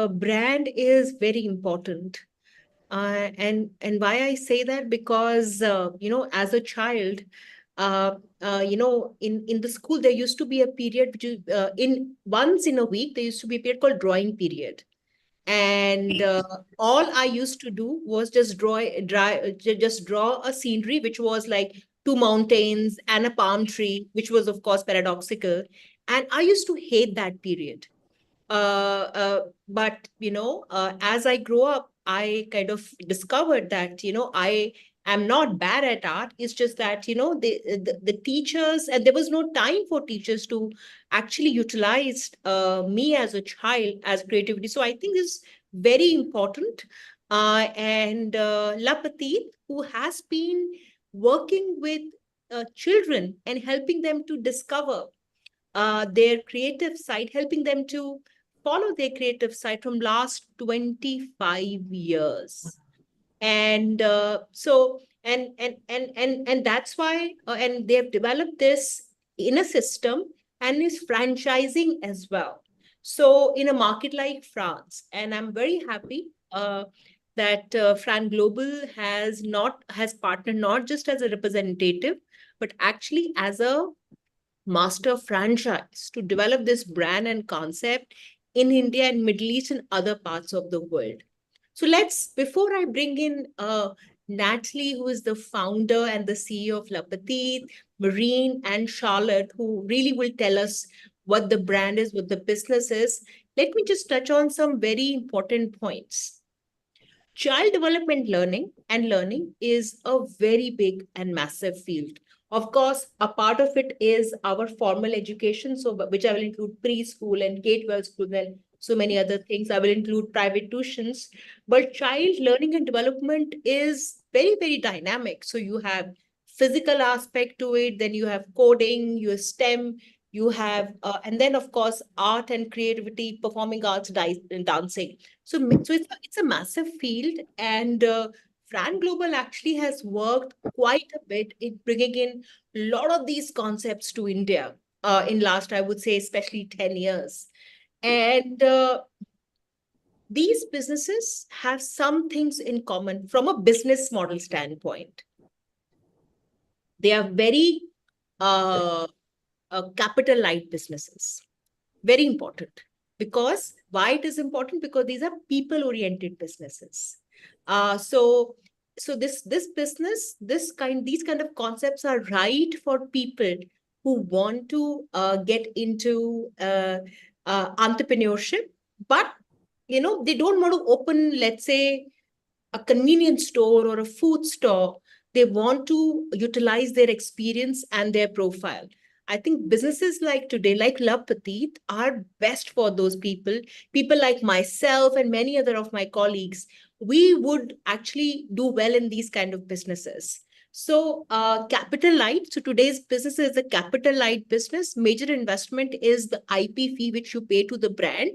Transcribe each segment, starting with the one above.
brand is very important. And why I say that, because as a child, in the school there used to be a period which is in once in a week there used to be a period called drawing period, and all I used to do was just draw a scenery which was like two mountains and a palm tree, which was of course paradoxical, and I used to hate that period. But as I grow up, I kind of discovered that I am not bad at art. It's just that the teachers, and there was no time for teachers to actually utilize me as a child as creativity. So I think this is very important. And La Petite, who has been working with children and helping them to discover their creative side, helping them to follow their creative side from last 25 years. And and that's why and they've developed this in a system and is franchising as well. So in a market like France, and I'm very happy that Fran Global has partnered not just as a representative, but actually as a master franchise to develop this brand and concept in India and Middle East and other parts of the world. So before I bring in Natalie, who is the founder and the CEO of La Petite, Marine, and Charlotte, who really will tell us what the brand is, what the business is, let me just touch on some very important points. Child development learning is a very big and massive field. Of course, a part of it is our formal education, so which I will include preschool and K-12 school and so many other things. I will include private tuitions. But child learning and development is very, very dynamic. So you have physical aspect to it, then you have coding, you have STEM, you have, and then of course, art and creativity, performing arts, dancing. So it's a massive field, and Fran Global actually has worked quite a bit in bringing in a lot of these concepts to India in last, I would say, especially 10 years. And these businesses have some things in common from a business model standpoint. They are very capital light businesses. Very important. Because why it is important? Because these are people oriented businesses. So this business, these kind of concepts are right for people who want to get into entrepreneurship, but they don't want to open, let's say, a convenience store or a food store. They want to utilize their experience and their profile. I think businesses like today, like La Petite, are best for those people. People like myself and many other of my colleagues, we would actually do well in these kind of businesses. So capital light. So today's business is a capital light business. Major investment is the IP fee which you pay to the brand,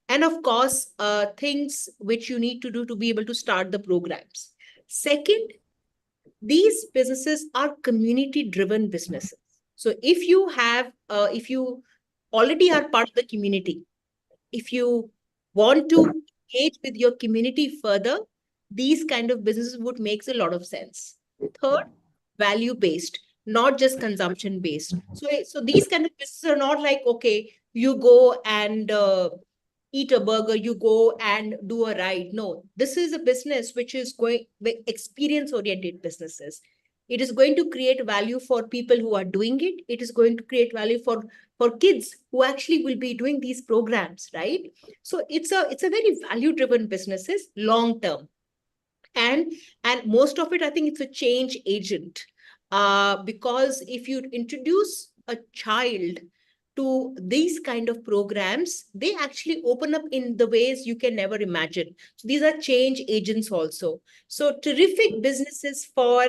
and of course, things which you need to do to be able to start the programs. Second, these businesses are community-driven businesses. So if you already are part of the community, if you want to engage with your community further, these kind of businesses would make a lot of sense. Third, value-based, not just consumption-based. So these kind of businesses are not like, okay, you go and eat a burger, you go and do a ride. No, this is a business which is going experience-oriented businesses. It is going to create value for people who are doing it. It is going to create value for kids who actually will be doing these programs, right? So it's a very value-driven businesses long term. And most of it, I think it's a change agent. Because if you introduce a child to these kind of programs, they actually open up in the ways you can never imagine. So these are change agents also. So terrific businesses for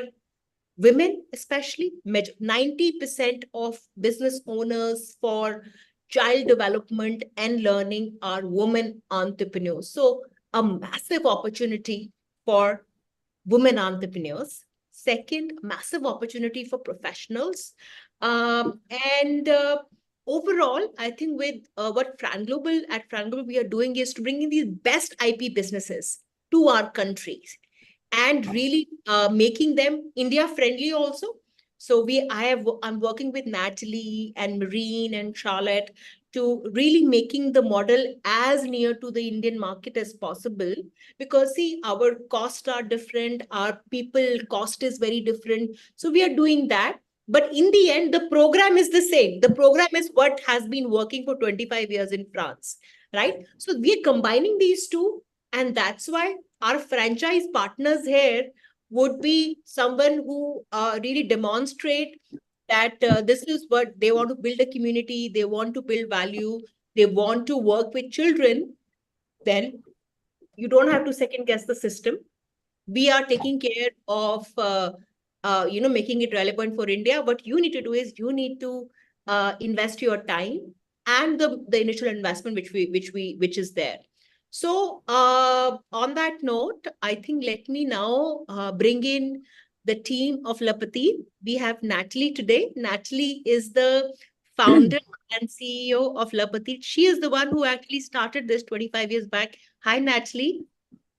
women, especially 90% of business owners for child development and learning are women entrepreneurs. So a massive opportunity for women entrepreneurs. Second, massive opportunity for professionals. And overall, I think with what at Fran Global we are doing is to bring in these best IP businesses to our countries and really making them India friendly also. So I'm working with Natalie and Marine and Charlotte to really making the model as near to the Indian market as possible, because see, our costs are different, our people cost is very different. So we are doing that. But in the end, the program is the same. The program is what has been working for 25 years in France, right? So we are combining these two. And that's why our franchise partners here would be someone who really demonstrate that this is what they want to build a community, they want to build value, they want to work with children. Then you don't have to second guess the system. We are taking care of making it relevant for India. What you need to do is you need to invest your time and the initial investment which is there. So on that note, I think let me now bring in the team of La Petite. We have Natalie today. Natalie is the founder and CEO of La Petite. She is the one who actually started this 25 years back. Hi, Natalie.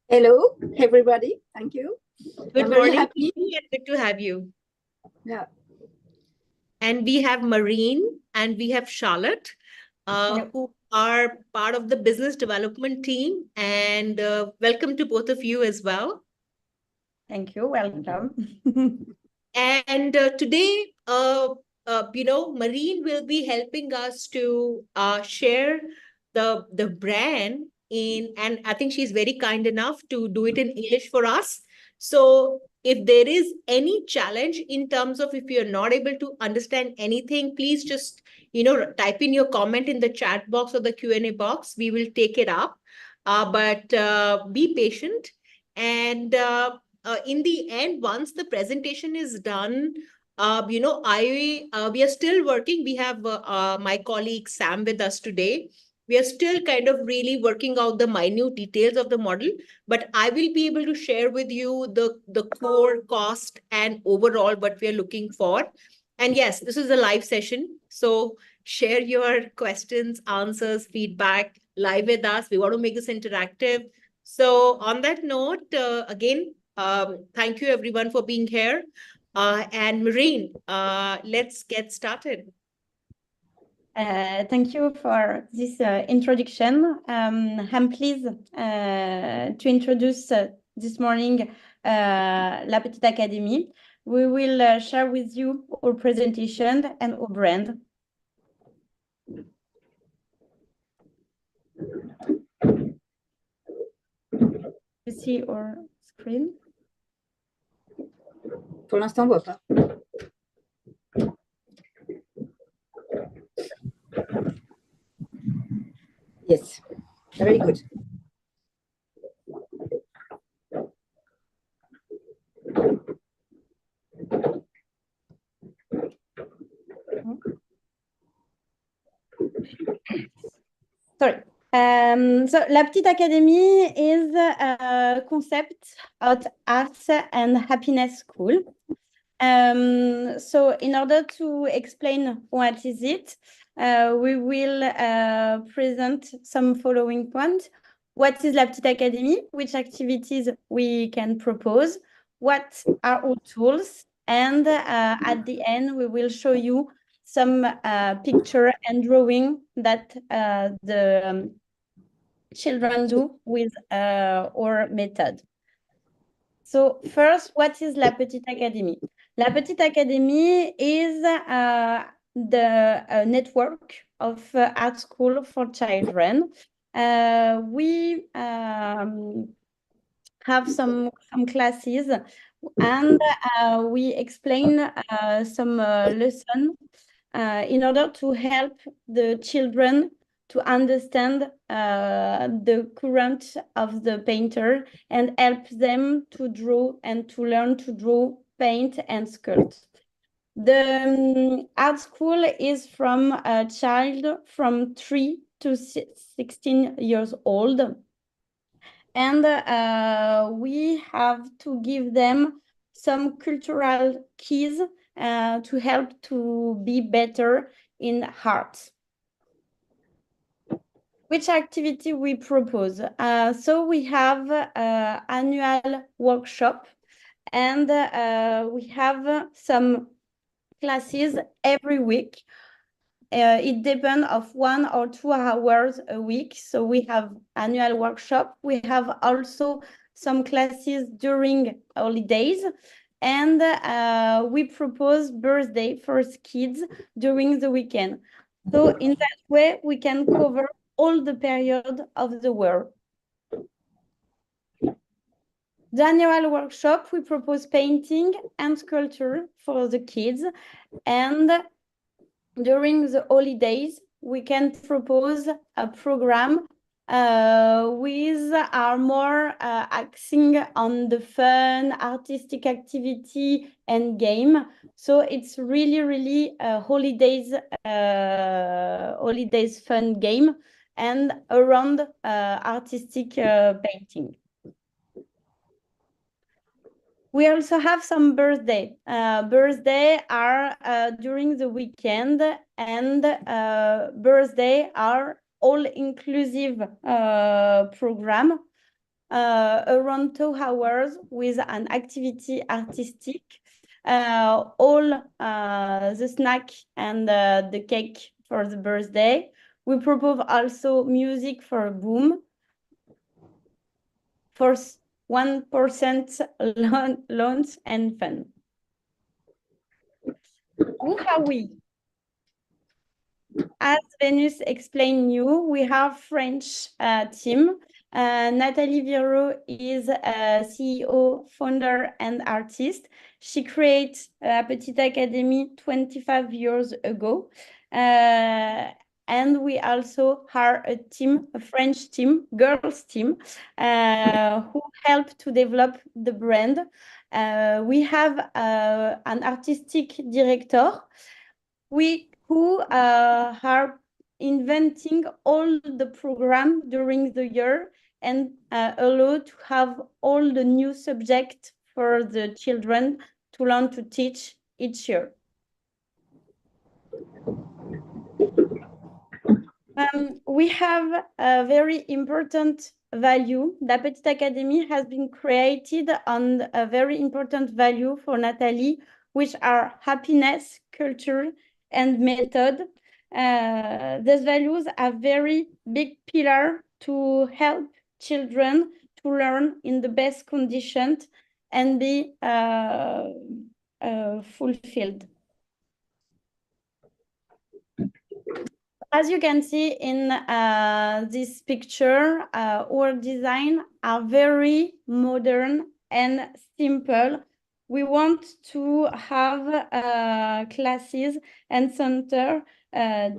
Hello, everybody. Thank you. Good morning. Happy. And good to have you. Yeah. And we have Marine and we have Charlotte, who are part of the business development team. And welcome to both of you as well. Thank you. Welcome. And today, Marine will be helping us to share the brand and I think she's very kind enough to do it in English for us. So if there is any challenge in terms of if you're not able to understand anything, please just, type in your comment in the chat box or the Q&A box. We will take it up. But be patient. And in the end, once the presentation is done, we are still working. We have my colleague Sam with us today. We are still kind of really working out the minute details of the model, but I will be able to share with you the core cost and overall what we are looking for. And yes, this is a live session. So share your questions, answers, feedback live with us. We want to make this interactive. So on that note, again, thank you everyone for being here. And Marine, let's get started. Thank you for this introduction. I'm pleased to introduce this morning La Petite Académie. We will share with you our presentation and our brand. You see our screen? Pour l'instant, on ne voit pas. Yes, very good. Sorry. So La Petite Académie is a concept of arts and happiness school. So in order to explain what is it, we will present some following points. What is La Petite Académie? Which activities we can propose? What are our tools? And at the end, we will show you some picture and drawing that the children do with our method. So first, what is La Petite Académie? La Petite Académie is the network of art school for children. We have some classes and we explain some lessons in order to help the children to understand the current of the painter and help them to draw and to learn to draw, paint, and sculpt. The art school is from a child from 3 to 16 years old. And we have to give them some cultural keys to help to be better in art. Which activity we propose? So we have annual workshop, and we have some classes every week. It depends of 1 or 2 hours a week. So we have annual workshop. We have also some classes during holidays, and we propose birthday for kids during the weekend. So in that way, we can cover all the period of the year. The annual workshop, we propose painting and sculpture for the kids, and during the holidays, we can propose a program with our more axing on the fun, artistic activity and game. So it's really holidays fun game and around artistic painting. We also have some birthday. Birthday are during the weekend, and birthday are all-inclusive program around 2 hours with an activity artistic. All the snack and the cake for the birthday. We propose also music for boom. For 1% loans and fun. Who are we? As Venus explained you, we have French team. Nathalie Viro is a CEO, founder, and artist. She created Petite Academie 25 years ago. And we also are a team, a French team, girls team, who help to develop the brand. We have an artistic director who are inventing all the program during the year and allow to have all the new subjects for the children to learn to teach each year. We have a very important value. The Petite Academie has been created on a very important value for Nathalie, which are happiness, culture, and method. These values are very big pillar to help children to learn in the best conditions and be fulfilled. As you can see in this picture, our design are very modern and simple. We want to have classes and center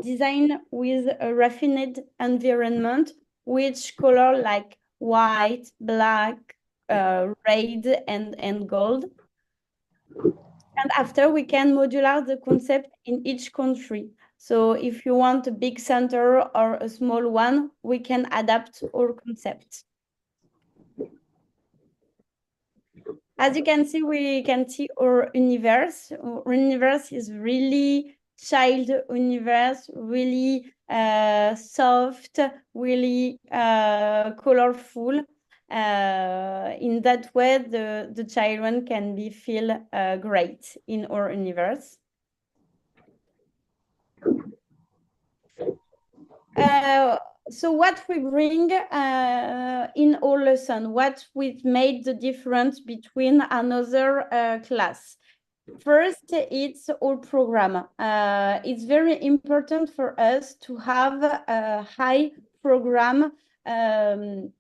design with a refined environment, which color like white, black, red, and gold. And after we can modular the concept in each country. So if you want a big center or a small one, we can adapt our concept. As you can see, we can see our universe. Our universe is really child universe, really soft, really colorful. In that way, the children can be feel great in our universe. So what we bring in our lesson, what we made the difference between another class. First, it's our program. It's very important for us to have a high program in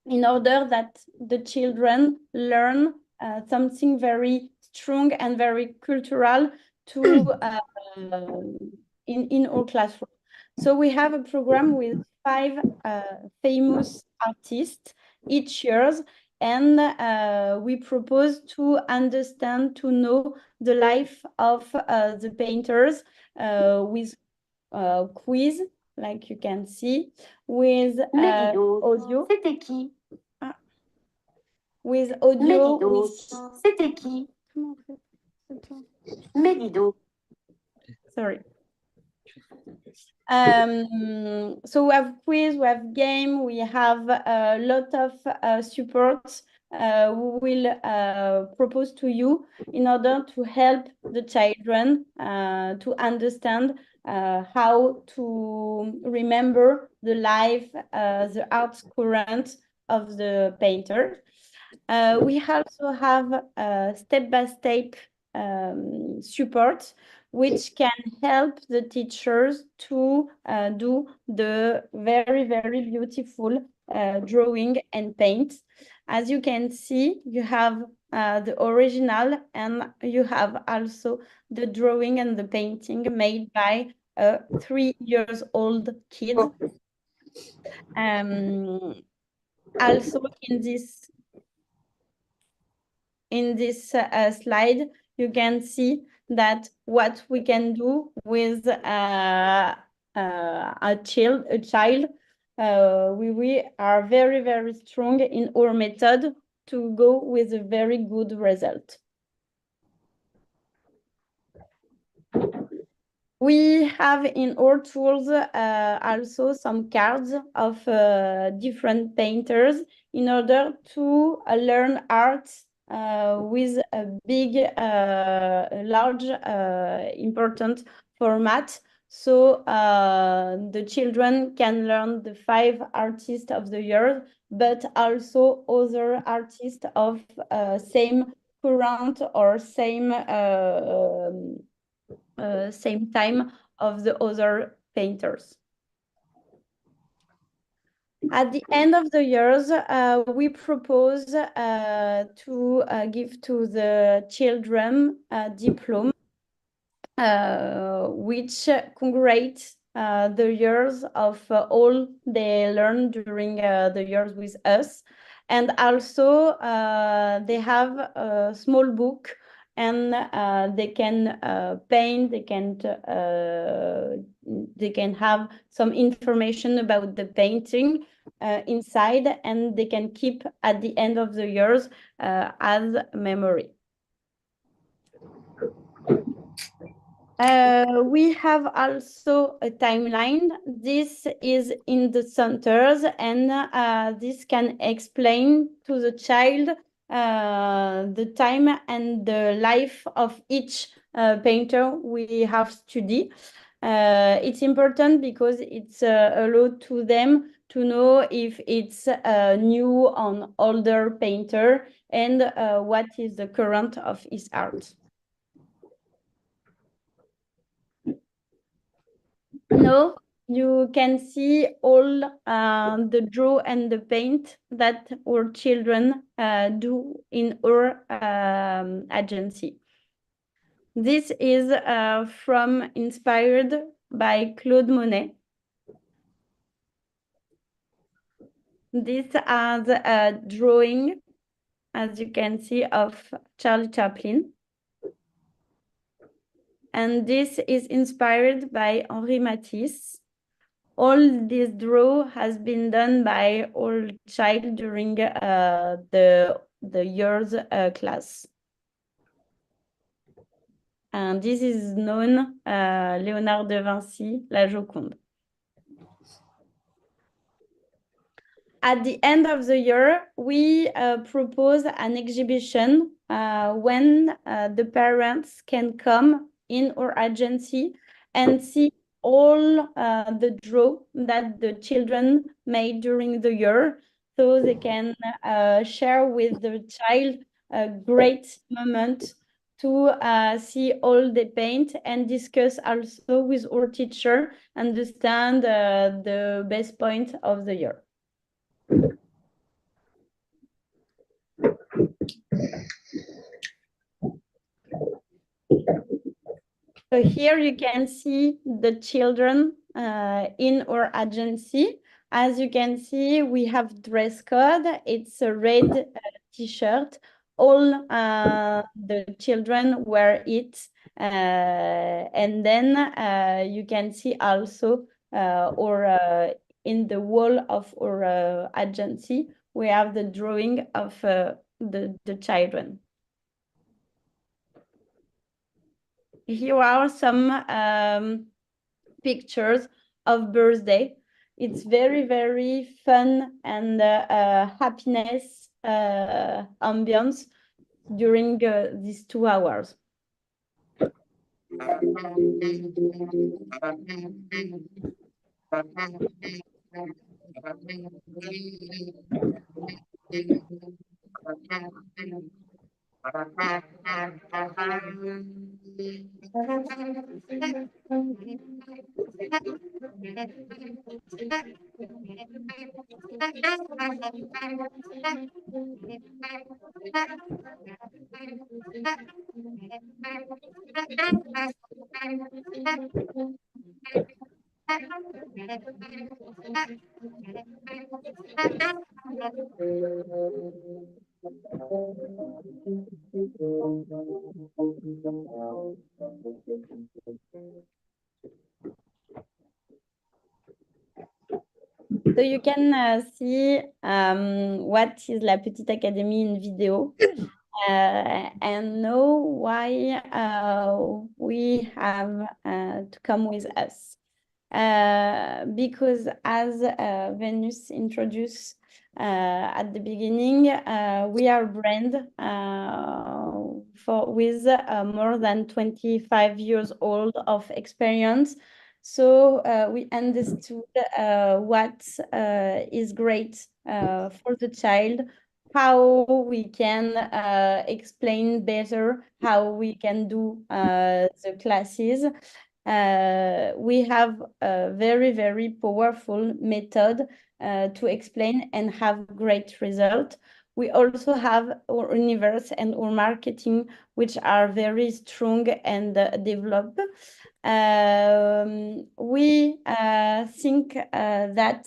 order that the children learn something very strong and very cultural to in our classroom. So we have a program with 5 famous artists each year, and we propose to understand, to know the life of the painters with quiz, like you can see, with audio. C'était qui? With audio. C'était qui? Comment on fait? Mélido. Sorry. So we have quiz, we have game, we have a lot of support we will propose to you in order to help the children to understand how to remember the life, the art current of the painter. We also have step-by-step support, which can help the teachers to do the very, very beautiful drawing and paint. As you can see, you have the original and you have also the drawing and the painting made by a 3-year-old kid. Also in this slide, you can see that what we can do with a child. We are very, very strong in our method to go with a very good result. We have in our tools also some cards of different painters in order to learn art with a big, large, important format. So the children can learn the 5 artists of the year, but also other artists of same current or same time of the other painters. At the end of the years, we propose to give to the children a diploma, which congratulates the years of all they learned during the years with us. And also they have a small book and they can paint, they can have some information about the painting inside, and they can keep at the end of the years as memory. We have also a timeline. This is in the centers, and this can explain to the child the time and the life of each painter we have studied. It's important because it's allowed to them to know if it's new on older painter and what is the current of his art. No, you can see all the draw and the paint that our children do in our agency. This is inspired by Claude Monet. These are the drawing, as you can see, of Charlie Chaplin. And this is inspired by Henri Matisse. All this draw has been done by all child during the year's class. And this is known Léonard de Vinci, La Joconde. At the end of the year, we propose an exhibition when the parents can come in our agency and see all the draw that the children made during the year, so they can share with the child a great moment to see all the paint and discuss also with our teacher, understand the best point of the year. So here you can see the children in our agency. As you can see, we have dress code. It's a red t-shirt. All the children wear it. And then you can see also in the wall of our agency, we have the drawing of the children. Here are some pictures of birthday. It's very, very fun and happiness ambience during these 2 hours. So you can see what is La Petite Académie in video and know why we have to come with us. Because as Venus introduced at the beginning, we are a brand with more than 25 years old of experience. So we understood what is great for the child, how we can explain better how we can do the classes. We have a very, very powerful method to explain and have great result. We also have our universe and our marketing, which are very strong and developed. We think that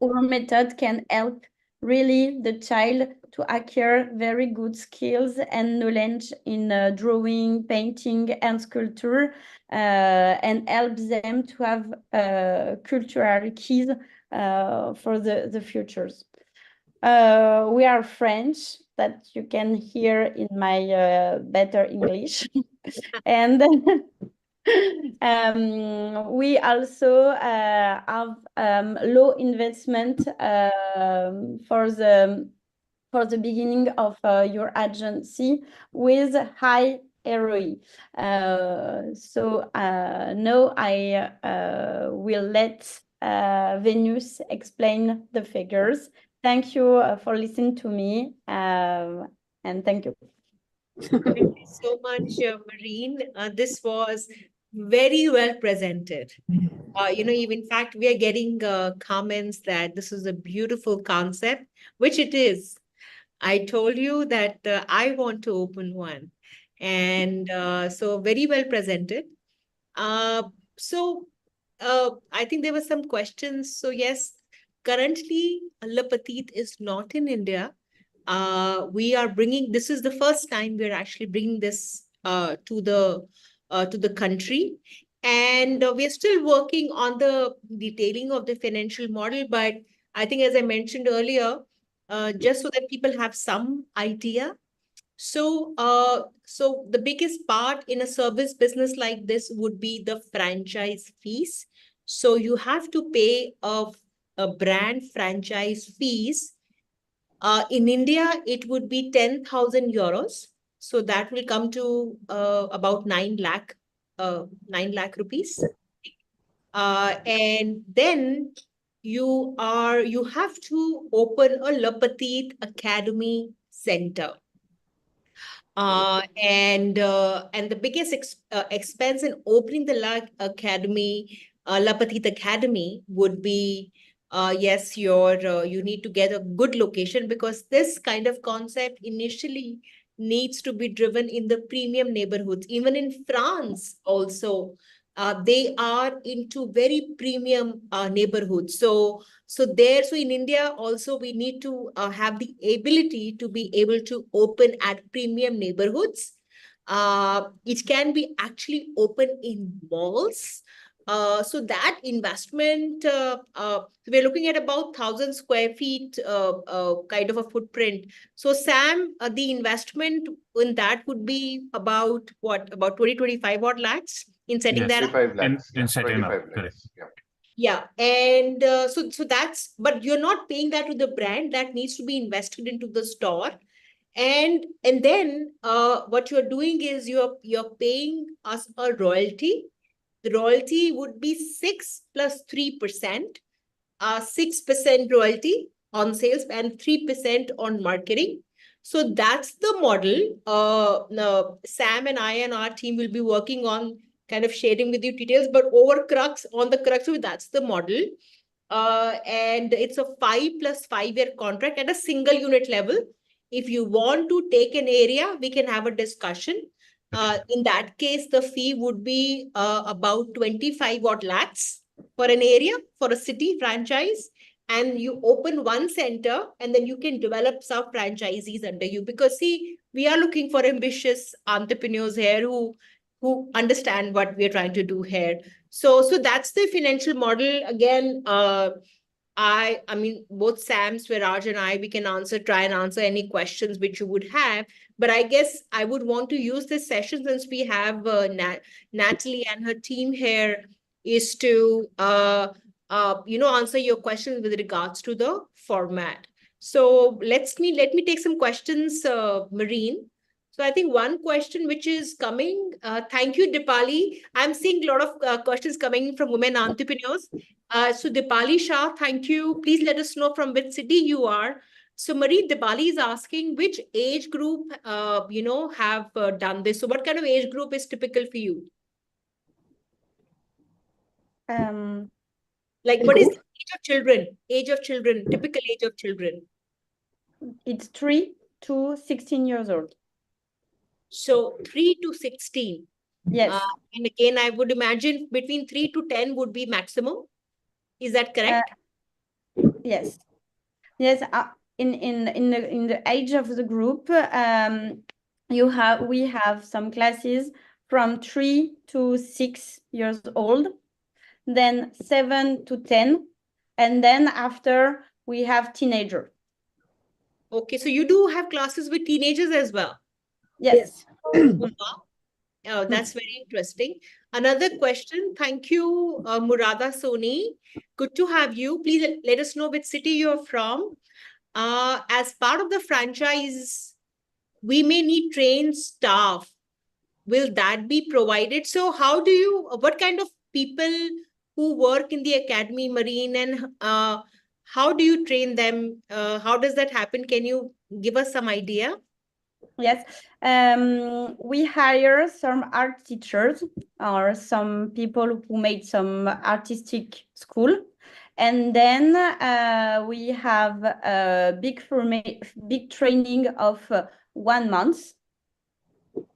our method can help really the child to acquire very good skills and knowledge in drawing, painting, and sculpture, and help them to have cultural keys for the futures. We are French, that you can hear in my better English. And we also have low investment for the beginning of your agency with high ROI. So now I will let Venus explain the figures. Thank you for listening to me, and thank you. Thank you so much, Marine. This was very well presented. In fact, we are getting comments that this is a beautiful concept, which it is. I told you that I want to open one. And so very well presented. So I think there were some questions. So yes, currently Le Petite is not in India. We are bringing, this is the first time we're actually bringing this to the country. And we are still working on the detailing of the financial model. But I think, as I mentioned earlier, just so that people have some idea. So the biggest part in a service business like this would be the franchise fees. So you have to pay a brand franchise fees. In India, it would be 10,000 euros. So that will come to about 9 lakh rupees. And then you have to open a Le Petite Academy center. And the biggest expense in opening the La Petite Academy would be, yes, you need to get a good location, because this kind of concept initially needs to be driven in the premium neighborhoods. Even in France also, they are into very premium neighborhoods. So in India also, we need to have the ability to be able to open at premium neighborhoods. It can be actually open in malls. So that investment, we're looking at about 1,000 square feet kind of a footprint. So Sam, the investment in that would be about 20, 25 odd lakhs. in setting Yes. that up. 25 lakhs. In setting up, 25 correct. lakhs. Yeah. Yeah, and so that's, but you're not paying that to the brand. That needs to be invested into the store, and then what you're doing is you're paying us a royalty. The royalty would be 6 plus 3%, 6% royalty on sales and 3% on marketing. So that's the model. Sam and I and our team will be working on kind of sharing with you details, but on the crux of it, that's the model. And it's a 5+5 year contract at a single unit level. If you want to take an area, we can have a discussion. In that case, the fee would be about 25 odd lakhs for an area, for a city franchise. And you open one center and then you can develop some franchisees under you. Because see, we are looking for ambitious entrepreneurs here who understand what we're trying to do here. So that's the financial model. Again, I mean, both Sam, Swaraj, and I, we can try and answer any questions which you would have. But I guess I would want to use this session, since we have Natalie and her team here, is to answer your questions with regards to the format. So let me take some questions, Marine. So I think one question which is coming, thank you, Dipali. I'm seeing a lot of questions coming from women entrepreneurs. So Dipali Shah, thank you. Please let us know from which city you are. So Marie, Dipali is asking which age group, have done this. So what kind of age group is typical for you? Like what is the age of children? Typical age of children. It's 3 to 16 years old. So 3 to 16. Yes. And again, I would imagine between 3 to 10 would be maximum. Is that correct? Yes. Yes. In the age of the group, we have some classes from 3 to 6 years old, then 7 to 10, and then after we have teenager. Okay, so you do have classes with teenagers as well? Yes. Oh, that's very interesting. Another question. Thank you, Murada Soni. Good to have you. Please let us know which city you're from. As part of the franchise, we may need trained staff. Will that be provided? So what kind of people who work in the Academy, Marine, and how do you train them? How does that happen? Can you give us some idea? Yes, we hire some art teachers or some people who made some artistic school. And then we have a big training of 1 month,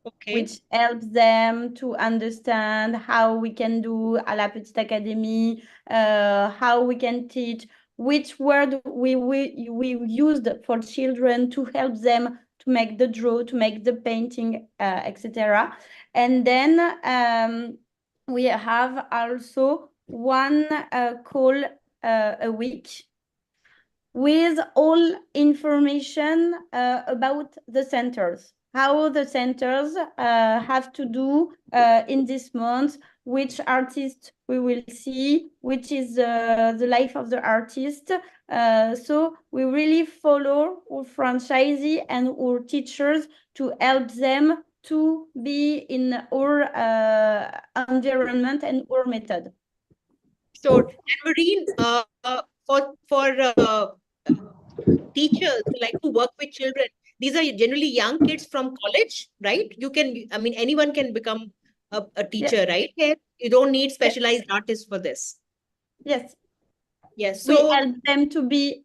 okay, which helps them to understand how we can do à la Petite Académie, how we can teach, which word we used for children to help them to make the draw, to make the painting, etc. And then we have also one call a week with all information about the centers, how the centers have to do in this month, which artist we will see, which is the life of the artist. So we really follow our franchisee and our teachers to help them to be in our environment and our method. So, and Marine, for teachers like to work with children, these are generally young kids from college, right? Anyone can become a teacher, yes. right? You don't need specialized artists for this. Yes. Yes. We So help them to be,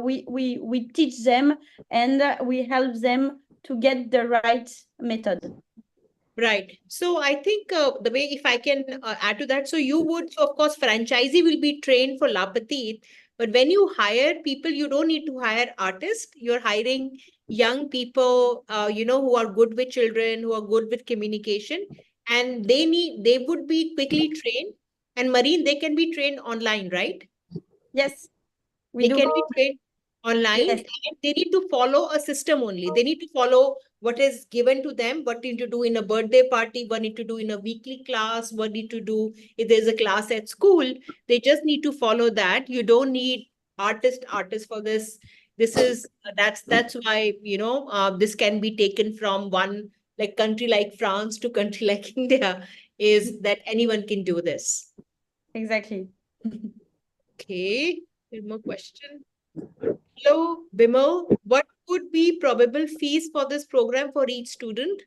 we teach them, and we help them to get the right method. right. So I think the way, if I can add to that, so of course, franchisee will be trained for La Petite, but when you hire people, you don't need to hire artists. You're hiring young people, who are good with children, who are good with communication, and they would be quickly trained. And Marine, they can be trained online, right? Yes, They can be trained online, Yes. and they need to follow a system only. They need to follow what is given to them, what need to do in a birthday party, what need to do in a weekly class, what need to do if there's a class at school. They just need to follow that. You don't need artists for this. This is that's why, this can be taken from one like country like France to country like India, is that anyone can do this. Exactly. Okay, one more question. Hello, Bimal. What would be probable fees for this program for each student?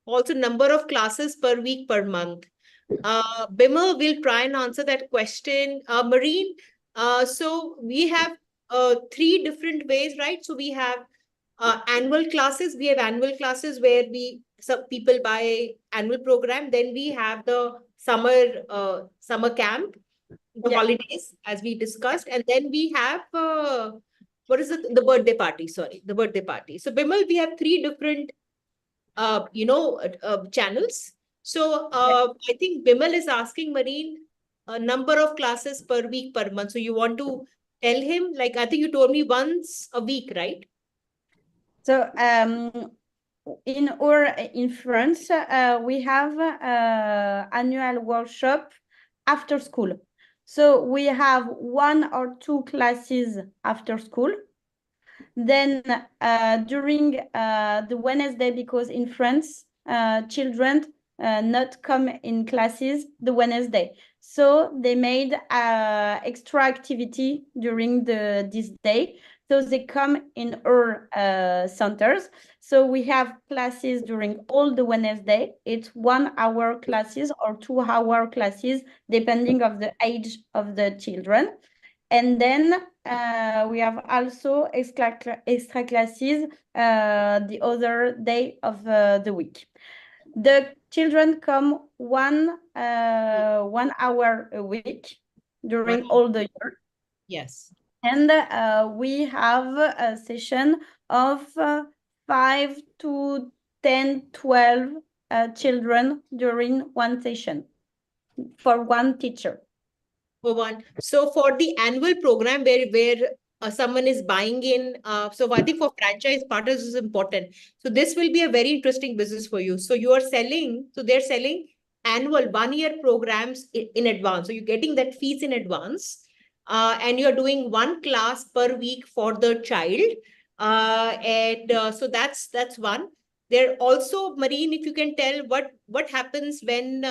Also, number of classes per week per month. Bimal will try and answer that question. Marine, so we have three different ways, right? So we have annual classes. We have annual classes where some people buy annual program. Then we have the summer camp, the holidays, as we discussed, and then we have what is it? The birthday party. Sorry, the birthday party. So Bimal, we have three different channels. So I think Bimal is asking Marine a number of classes per week per month. So you want to tell him, like, I think you told me once a week, right? So in France, we have annual workshop after school. So we have 1 or 2 classes after school. Then during the Wednesday, because in France, children not come in classes the Wednesday. So they made extra activity during this day. So they come in our centers. So we have classes during all the Wednesday. It's 1 hour classes or 2 hour classes, depending of the age of the children. And then we have also extra classes the other day of the week. The children come 1 hour a week during all the year. Yes. And we have a session of 5 to 10, 12 children during one session for one teacher. For one. So for the annual program where someone is buying in, so I think for franchise partners is important. So this will be a very interesting business for you. So you are selling, so they're selling annual 1 year programs in advance. So you're getting that fees in advance, and you're doing 1 class per week for the child. So that's one. There also, Marine, if you can tell what happens when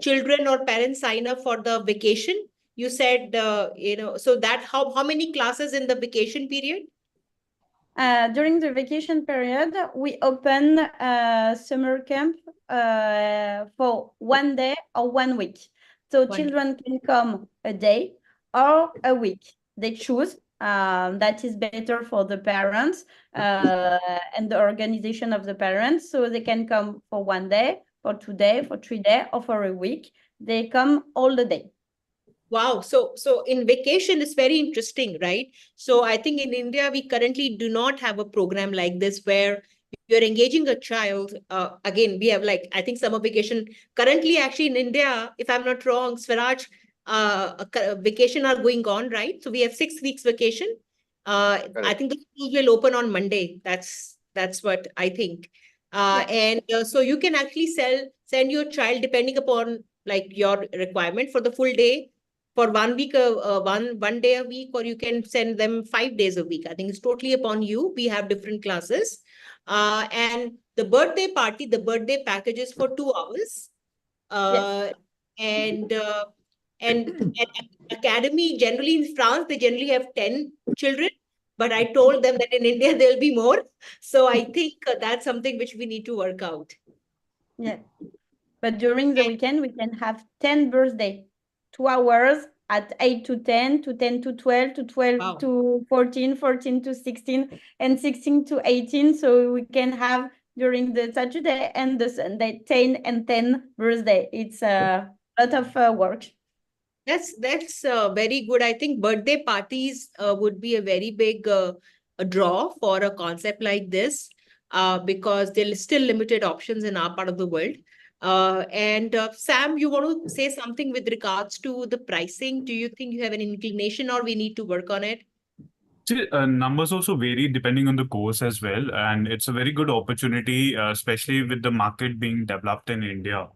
children or parents sign up for the vacation. You said, so that how many classes in the vacation period? During the vacation period, we open summer camp for 1 day or 1 week. So children can come a day or a week. They choose. That is better for the parents and the organization of the parents. So they can come for 1 day, for 2 days, for 3 days, or for a week. They come all the day. Wow. So in vacation is very interesting, right? So I think in India, we currently do not have a program like this where you're engaging a child. Again, we have I think summer vacation. Currently, actually in India, if I'm not wrong, Swaraj, vacation are going on, right? So we have 6 weeks vacation. I think the schools will open on Monday. That's what I think. And so you can actually send your child depending upon your requirement for the full day, for 1 week, one day a week, or you can send them 5 days a week. I think it's totally upon you. We have different classes. And the birthday party, the birthday package is for 2 hours. And Academy, generally in France, they generally have 10 children. But I told them that in India, there'll be more. So I think that's something which we need to work out. Yeah. But during the weekend, we can have 10 birthday, 2 hours at 8 to 10, to 10 to 12, to 12 to 14, 14 to 16, and 16 to 18. So we can have during the Saturday and the Sunday 10 and 10 birthday. It's a lot of work. That's very good. I think birthday parties would be a very big a draw for a concept like this, because there are still limited options in our part of the world. And Sam, you want to say something with regards to the pricing? Do you think you have an inclination or we need to work on it? See, numbers also vary depending on the course as well, and it's a very good opportunity, especially with the market being developed in India.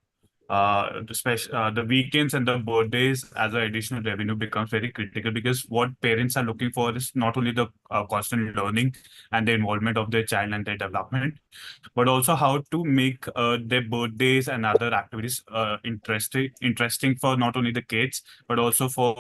The weekends and the birthdays as an additional revenue becomes very critical, because what parents are looking for is not only the constant learning and the involvement of their child and their development, but also how to make their birthdays and other activities interesting for not only the kids but also for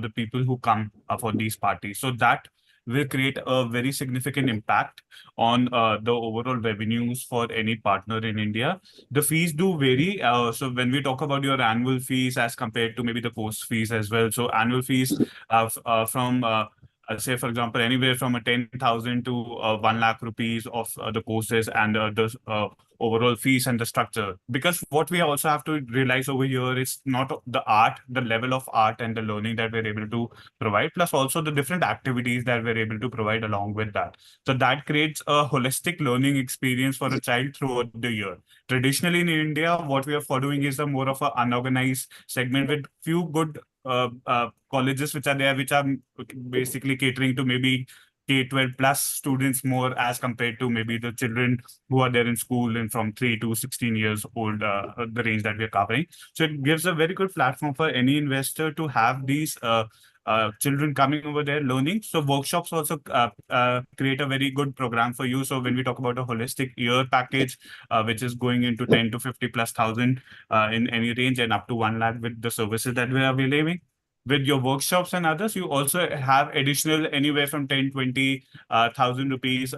the people who come for these parties. So that will create a very significant impact on the overall revenues for any partner in India. The fees do vary. So when we talk about your annual fees as compared to maybe the course fees as well, so annual fees from say, for example, anywhere from a 10,000 to 1 lakh rupees of the courses and the overall fees and the structure. Because what we also have to realize over here is not the art, the level of art and the learning that we're able to provide, plus also the different activities that we're able to provide along with that. So that creates a holistic learning experience for a child throughout the year. Traditionally in India, what we are following is a more of an unorganized segment with few good colleges which are there, which are basically catering to maybe K-12 plus students more as compared to maybe the children who are there in school and from 3 to 16 years old, the range that we are covering. So it gives a very good platform for any investor to have these children coming over there learning. So workshops also create a very good program for you. So when we talk about a holistic year package, which is going into 10 to 50 plus thousand in any range and up to 1 lakh with the services that we are availing. With your workshops and others, you also have additional anywhere from 10, 20,000 rupees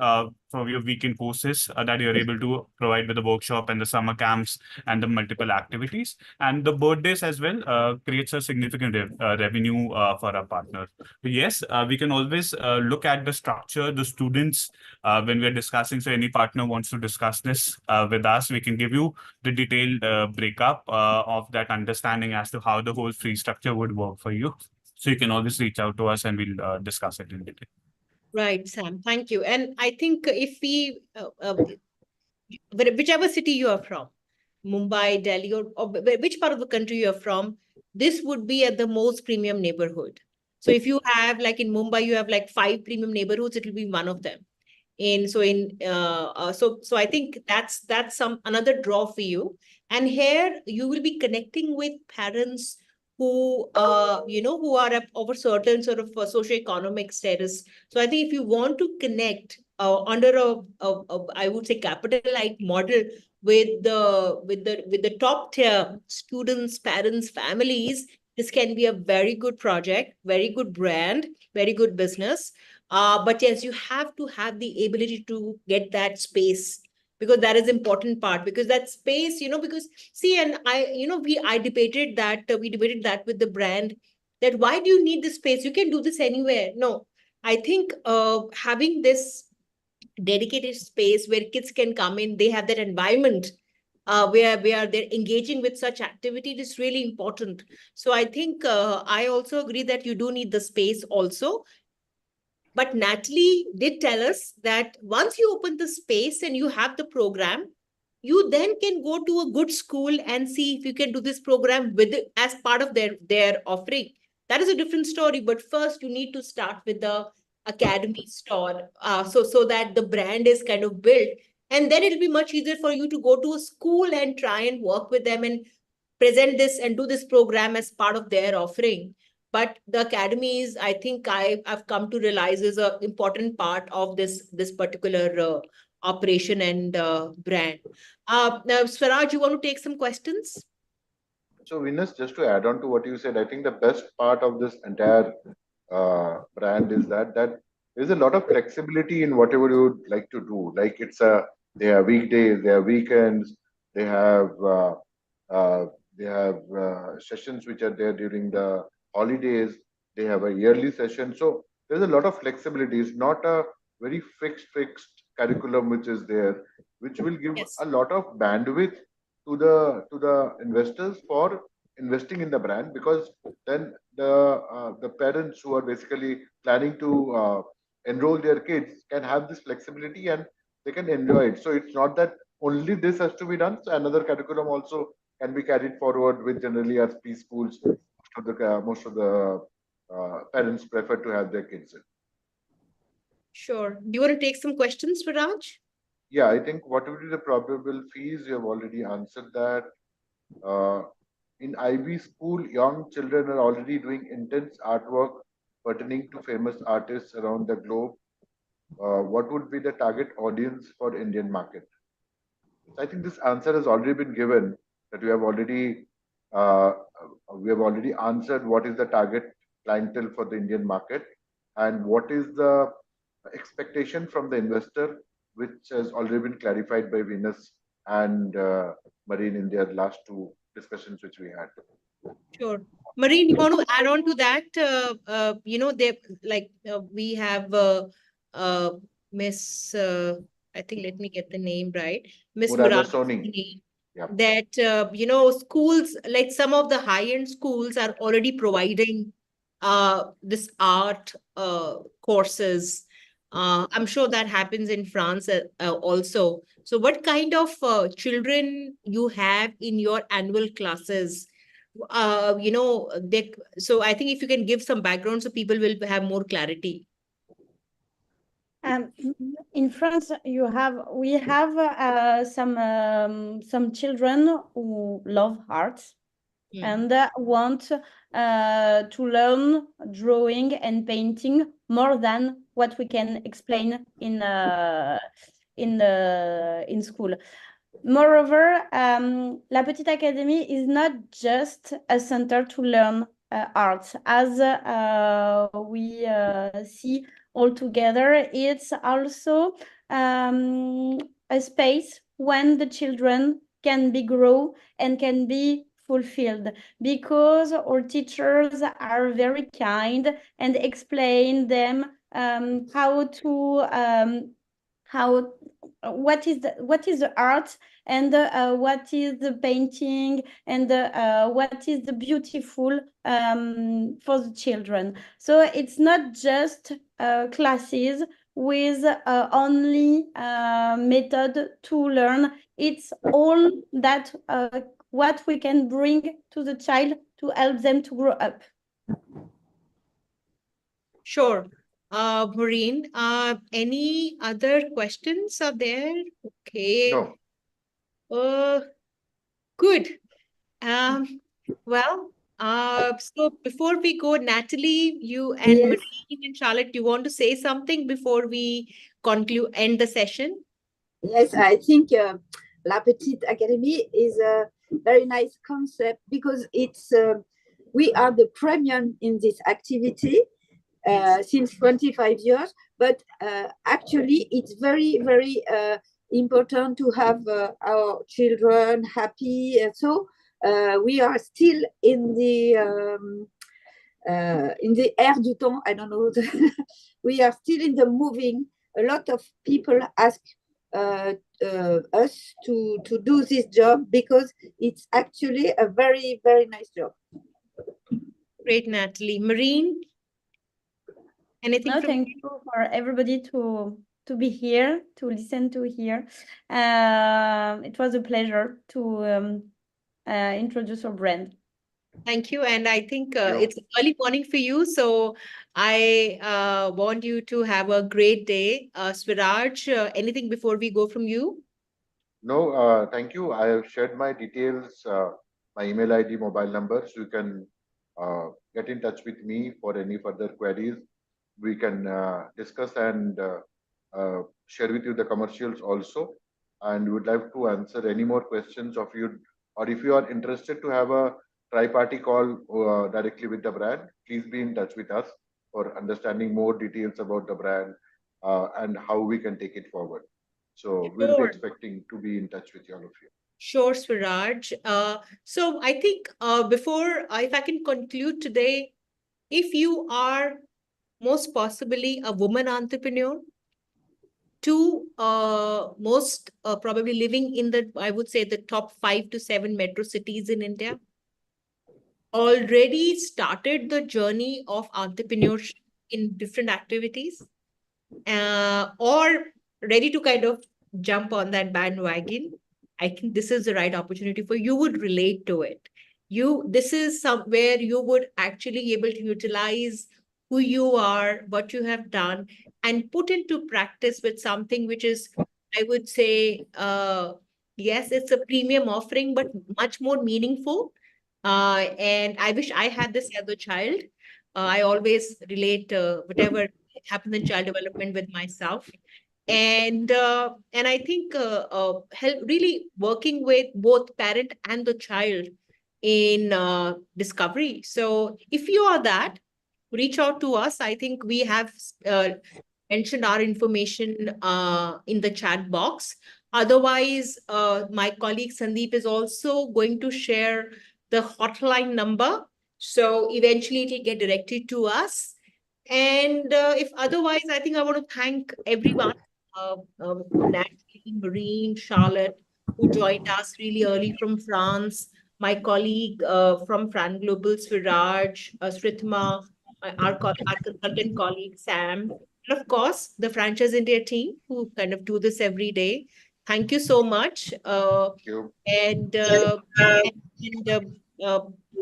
from your weekend courses that you're able to provide with the workshop and the summer camps and the multiple activities. And the birthdays as well creates a significant revenue for our partners. Yes, we can always look at the structure, the students, when we're discussing. So any partner wants to discuss this with us, we can give you the detailed breakup of that understanding as to how the whole fee structure would work for you. So you can always reach out to us and we'll discuss it in detail. Right, Sam. Thank you. And I think if we, whichever city you are from, Mumbai, Delhi, or which part of the country you're from, this would be at the most premium neighborhood. So if you have, like in Mumbai, you have like 5 premium neighborhoods, it will be one of them. So I think that's some another draw for you. And here you will be connecting with parents who who are of a certain sort of socioeconomic status. So I think if you want to connect under a I would say capital-light model with the top tier students, parents, families, this can be a very good project, very good brand, very good business. But yes, you have to have the ability to get that space, because that is important part, because that space, because see, and I debated that, we debated that with the brand, that why do you need the space? You can do this anywhere. No, I think having this dedicated space where kids can come in, they have that environment where they're engaging with such activity is really important. So I think I also agree that you do need the space also. But Natalie did tell us that once you open the space and you have the program, you then can go to a good school and see if you can do this program with it as part of their offering. That is a different story. But first, you need to start with the academy store, so that the brand is kind of built, and then it'll be much easier for you to go to a school and try and work with them and present this and do this program as part of their offering. But the academy is, I think I've come to realize, is an important part of this particular operation and brand. Now, Swaraj, you want to take some questions? So, Venus, just to add on to what you said, I think the best part of this entire brand is that there's a lot of flexibility in whatever you would like to do. Like they have weekdays, they have weekends, they have sessions which are there during the holidays. They have a yearly session. So there's a lot of flexibility. It's not a very fixed curriculum which is there, which will give Yes. a lot of bandwidth to the investors for investing in the brand, because then the parents who are basically planning to enroll their kids can have this flexibility and they can enjoy it. So it's not that only this has to be done. So another curriculum also can be carried forward, with generally as preschools. Most of the parents prefer to have their kids in. Sure. Do you want to take some questions, Viraj? Yeah, I think what would be the probable fees? You have already answered that. Uh, in IB school, young children are already doing intense artwork pertaining to famous artists around the globe. What would be the target audience for Indian market? I think this answer has already been given. That uh, we have already answered what is the target clientele for the Indian market and what is the expectation from the investor, which has already been clarified by Venus and Marine in their last two discussions which we had. Sure. Marine, you want to add on to that? They like we have uh, Miss, I think, let me get the name right, Miss Murada Murad Soni. Yeah. that schools like some of the high-end schools are already providing this art courses. I'm sure that happens in France also. So what kind of children you have in your annual classes? So I think if you can give some background so people will have more clarity. In France, we have some children who love art and want to learn drawing and painting more than what we can explain in school. Moreover, La Petite Académie is not just a center to learn art, as we see all together. It's also a space when the children can be grow and can be fulfilled, because our teachers are very kind and explain them what is the art and what is the painting and what is the beautiful for the children. So it's not just classes with only method to learn. It's all that what we can bring to the child to help them to grow up. Sure. Maureen, any other questions are there? Okay. No. Good. Well, so before we go, Natalie, you and Yes. Marine and Charlotte, do you want to say something before we end the session? Yes, I think La Petite Académie is a very nice concept because we are the premium in this activity since 25 years, but actually it's very, very important to have our children happy. And so we are still in the air du temps, I don't know, we are still in the moving. A lot of people ask us to do this job because it's actually a very, very nice job. Great, Natalie. Marine, anything No, from thank you for everybody to be here, to listen to here. It was a pleasure to introduce our brand. Thank you. And I think it's early morning for you. So I want you to have a great day. Sviraj, anything before we go from you? No, thank you. I have shared my details, my email ID, mobile number, so you can get in touch with me for any further queries. We can discuss and share with you the commercials also. And would like to answer any more questions of you, or if you are interested to have a tri-party call directly with the brand, please be in touch with us for understanding more details about the brand and how we can take it forward. So we'll be expecting to be in touch with all of you. Sure, Sviraj. So I think if I can conclude today, if you are most possibly a woman entrepreneur, most probably living in I would say, the top 5 to 7 metro cities in India, already started the journey of entrepreneurship in different activities, or ready to kind of jump on that bandwagon, I think this is the right opportunity for you. Would relate to it. This is somewhere you would actually be able to utilize who you are, what you have done, and put into practice with something which is, I would say, yes, it's a premium offering, but much more meaningful. And I wish I had this as a child. I always relate whatever happens in child development with myself. And I think help really working with both parent and the child in discovery. So if you are that, reach out to us. I think we have uh, mentioned our information in the chat box. Otherwise, my colleague Sandeep is also going to share the hotline number. So eventually it will get directed to us. And if otherwise, I think I want to thank everyone, Natalie, Marine, Charlotte, who joined us really early from France, my colleague from Fran Global, Sviraj, Sritma, our consultant colleague, Sam, and of course, the Franchise India team who kind of do this every day. Thank you so much. Thank you. And uh, and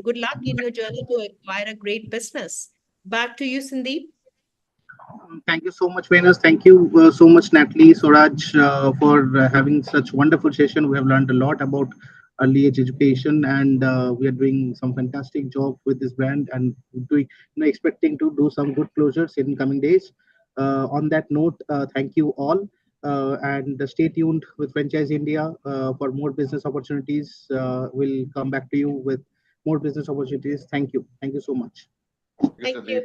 good luck in your journey to acquire a great business. Back to you, Sandeep. Thank you so much, Venus. Thank you so much, Natalie, Suraj, for having such wonderful session. We have learned a lot about early age education, and we are doing some fantastic job with this brand, and doing, expecting to do some good closures in coming days. On that note, thank you all, and stay tuned with Franchise India for more business opportunities. We'll come back to you with more business opportunities. Thank you. Thank you so much. Thank you, Thank Sandeep. you.